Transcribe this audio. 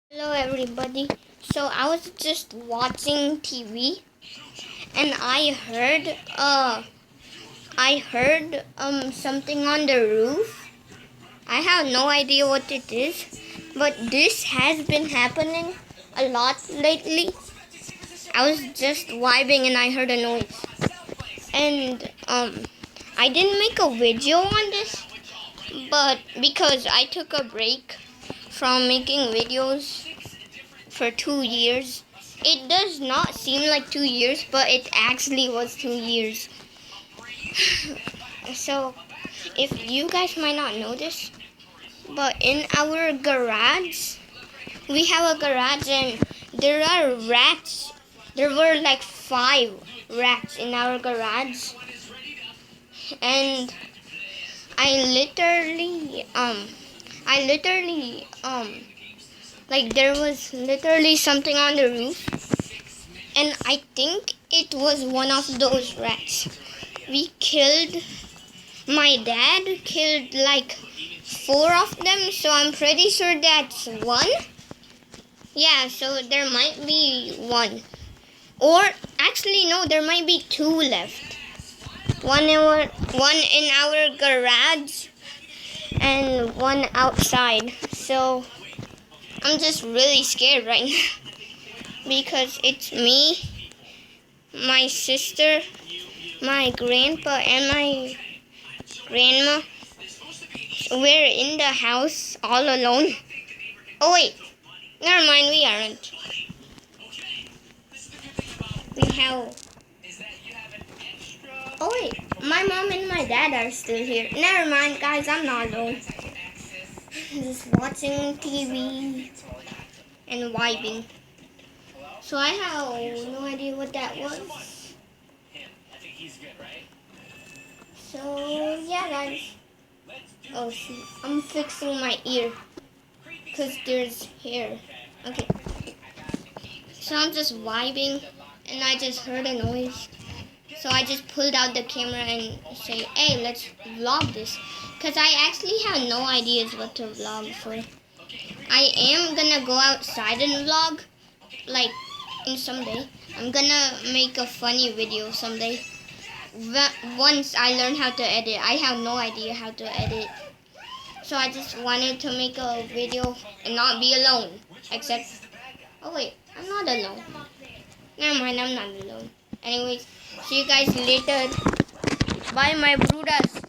Hello everybody. So I was just watching TV and I heard something on the roof. I have no idea what it is, but this has been happening a lot lately. I was just vibing and I heard a noise. And I didn't make a video on this, but because I took a break from making videos for 2 years. It does not seem like 2 years, but it actually was 2 years. So, if you guys might not know this, but in our garage, we have a garage and there are rats. There were like 5 rats in our garage. And I literally, like there was literally something on the roof, and I think it was one of those rats. My dad killed like 4 of them, so I'm pretty sure that's one. Yeah, so there might be one. Or actually no, there might be 2 left. One in our garage and one outside. So I'm just really scared right now because it's me, my sister, my grandpa, and my grandma. We're in the house all alone. Oh wait, never mind, we aren't. We have... Oh wait, my mom and my dad are still here. Never mind guys, I'm not alone. Just watching TV and vibing. So I have no idea what that was. So yeah guys. Oh shoot, I'm fixing my ear because there's hair. Okay. So I'm just vibing and I just heard a noise. So I just pulled out the camera and say, hey, let's vlog this. Because I actually have no ideas what to vlog for. I am gonna go outside and vlog, like, in someday. I'm gonna make a funny video someday. Once I learn how to edit. I have no idea how to edit. So I just wanted to make a video and not be alone. Except, oh wait, I'm not alone. Never mind, I'm not alone. Anyways, see you guys later. Bye my brothers.